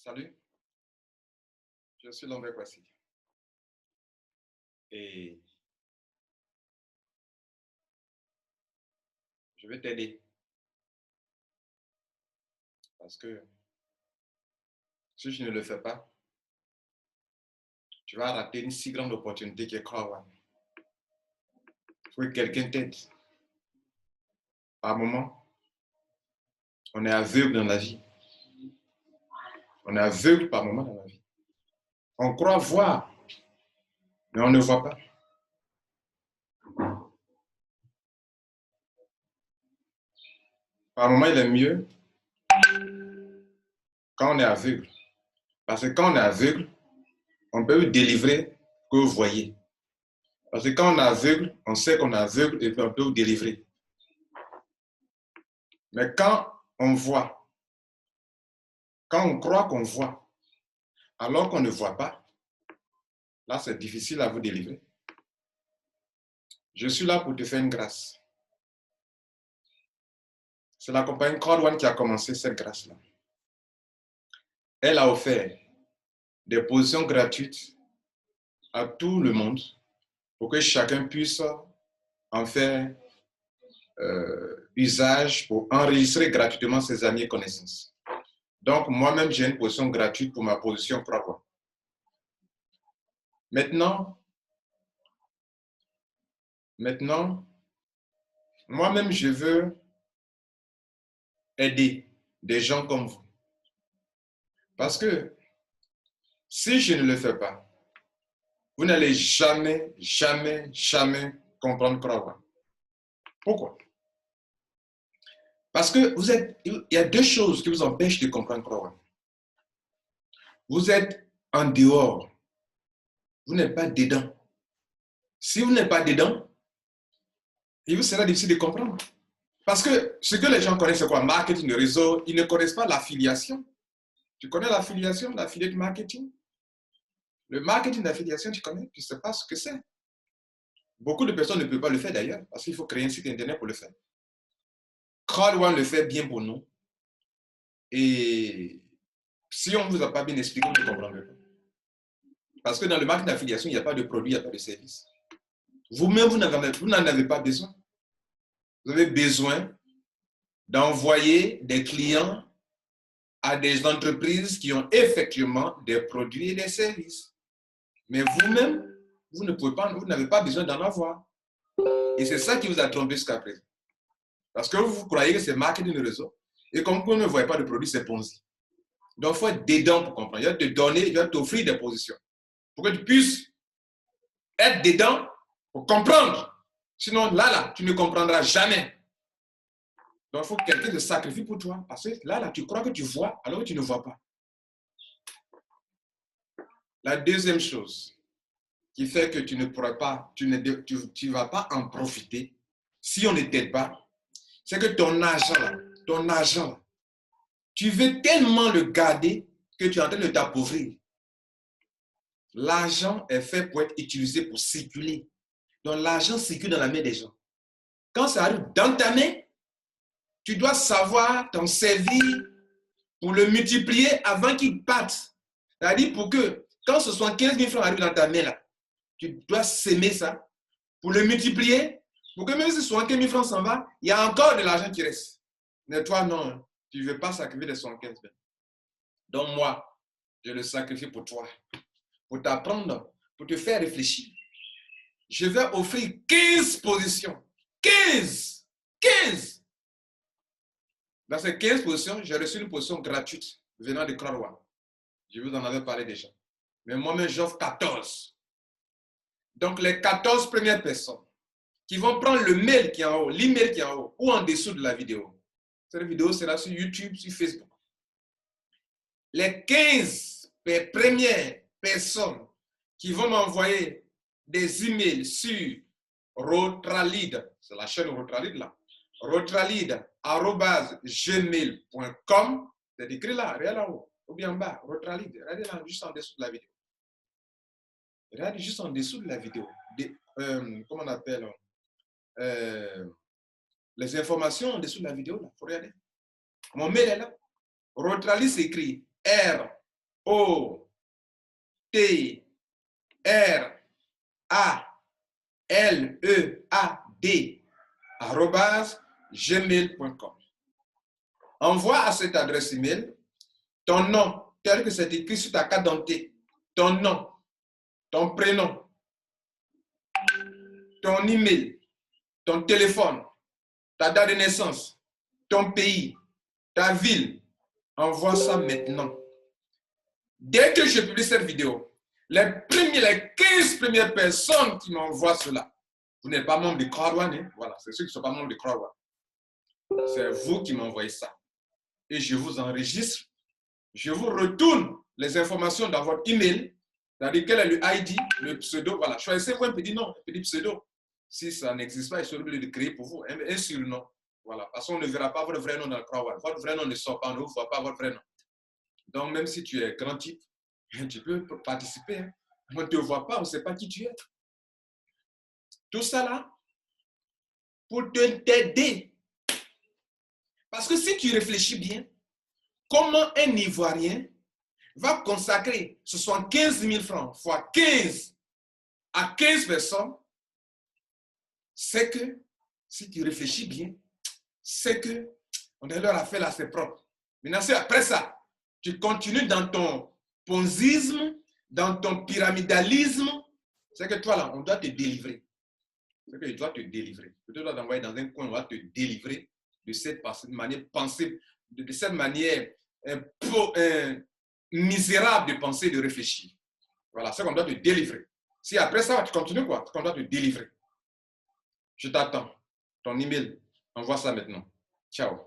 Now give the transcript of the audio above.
Salut, je suis Lombe Kwasi et je vais t'aider parce que si je ne le fais pas, tu vas rater une si grande opportunité qui est Crowd. Il faut que quelqu'un t'aide. Par moment, on est aveugle dans la vie. On est aveugle par moment dans la vie. On croit voir, mais on ne voit pas. Par moment, il est mieux quand on est aveugle. Parce que quand on est aveugle, on peut vous délivrer que vous voyez. Parce que quand on est aveugle, on sait qu'on est aveugle et puis on peut vous délivrer. Mais quand on voit, quand on croit qu'on voit, alors qu'on ne voit pas, là, c'est difficile à vous délivrer. Je suis là pour te faire une grâce. C'est la compagnie Crowd One qui a commencé cette grâce-là. Elle a offert des positions gratuites à tout le monde pour que chacun puisse en faire usage pour enregistrer gratuitement ses amis et connaissances. Donc, moi-même, j'ai une position gratuite pour ma position Crowd One. Maintenant, moi-même, je veux aider des gens comme vous. Parce que si je ne le fais pas, vous n'allez jamais comprendre Crowd One. Pourquoi? Parce que il y a deux choses qui vous empêchent de comprendre Crowd One. Vous êtes en dehors. Vous n'êtes pas dedans. Si vous n'êtes pas dedans, il vous sera difficile de comprendre. Parce que ce que les gens connaissent, c'est quoi? Marketing de réseau. Ils ne connaissent pas l'affiliation. Tu connais l'affiliation, l'affiliate marketing? Le marketing d'affiliation, tu connais? Tu ne sais pas ce que c'est. Beaucoup de personnes ne peuvent pas le faire d'ailleurs, parce qu'il faut créer un site internet pour le faire. Crowd One le fait bien pour nous. Et si on ne vous a pas bien expliqué, vous ne comprendrez pas. Parce que dans le marketing d'affiliation, il n'y a pas de produit, il n'y a pas de service. Vous-même, vous n'en avez pas besoin. Vous avez besoin d'envoyer des clients à des entreprises qui ont effectivement des produits et des services. Mais vous-même, vous ne pouvez pas, vous n'avez pas besoin d'en avoir. Et c'est ça qui vous a trompé jusqu'à présent. Parce que vous croyez que c'est marketing de réseau. Et comme vous ne voyez pas de produit, c'est Ponzi. Donc, il faut être dedans pour comprendre. Il va te donner, il va t'offrir des positions. Pour que tu puisses être dedans pour comprendre. Sinon, là, tu ne comprendras jamais. Donc, il faut que quelqu'un se sacrifie pour toi. Parce que là, tu crois que tu vois, alors que tu ne vois pas. La deuxième chose qui fait que tu ne pourras pas, tu ne vas pas en profiter si on ne t'aide pas, c'est que ton argent, tu veux tellement le garder que tu es en train de t'appauvrir. L'argent est fait pour être utilisé pour circuler. Donc, l'argent circule dans la main des gens. Quand ça arrive dans ta main, tu dois savoir t'en servir pour le multiplier avant qu'il parte. C'est-à-dire pour que, quand ce soit 15 000 francs arrivent dans ta main, là, tu dois s'aimer ça pour le multiplier, pour que même si 75 000 francs s'en va, il y a encore de l'argent qui reste. Mais toi, non, tu ne veux pas sacrifier les 75 000. Donc moi, je le sacrifie pour toi, pour t'apprendre, pour te faire réfléchir. Je vais offrir 15 positions. 15! Dans ces 15 positions, j'ai reçu une position gratuite venant de Crowd One. Je vous en avais parlé déjà. Mais moi-même, j'offre 14. Donc, les 14 premières personnes qui vont prendre le mail qui est en haut, l'email qui est en haut ou en dessous de la vidéo. Cette vidéo sera sur YouTube, sur Facebook. Les 15 premières personnes qui vont m'envoyer des emails sur Rotralid, c'est la chaîne Rotralid là, rotralid@gmail.com, c'est écrit là, regarde là-haut, ou bien en bas, Rotralid, regardez là, juste en dessous de la vidéo. Regardez juste en dessous de la vidéo. Comment on appelle les informations en dessous de la vidéo là, il faut regarder. Mon mail est là. Rotralid s'écrit O T R A L E A D @gmail.com. Envoie à cette adresse email ton nom tel que c'est écrit sur ta carte d'identité, ton nom, ton prénom, ton email, ton téléphone, ta date de naissance, ton pays, ta ville. Envoie ça maintenant. Dès que je publie cette vidéo, les 15 premières personnes qui m'envoient cela, vous n'êtes pas membre de Croix-Rouane, hein? Voilà, c'est ceux qui ne sont pas membres de Croix-Rouane. C'est vous qui m'envoyez ça. Et je vous enregistre. Je vous retourne les informations dans votre email, dans lequel est le ID, le pseudo. Voilà, choisissez-vous un petit nom, un petit pseudo. Si ça n'existe pas, il sera obligé de créer pour vous un surnom. Voilà, parce qu'on ne verra pas votre vrai nom dans le Croix-Rouane. Votre vrai nom ne sort pas, on ne vous voit pas votre vrai nom. Donc, même si tu es grand type, tu peux participer. Hein. On ne te voit pas, on ne sait pas qui tu es. Tout ça là, pour t'aider. Parce que si tu réfléchis bien, comment un Ivoirien va consacrer 75 000 francs fois 15 à 15 personnes, c'est que, si tu réfléchis bien, c'est que on a leur affaire là, c'est propre. Maintenant, c'est après ça, tu continues dans ton ponzisme, dans ton pyramidalisme, c'est que toi là, on doit te délivrer. C'est que je dois te délivrer. Je dois t'envoyer dans un coin, on va te délivrer de cette manière pensée, de cette manière misérable de penser, de réfléchir. Voilà, c'est qu'on doit te délivrer. Si après ça, tu continues quoi? C'est qu'on doit te délivrer. Je t'attends. Ton email, envoie ça maintenant. Ciao.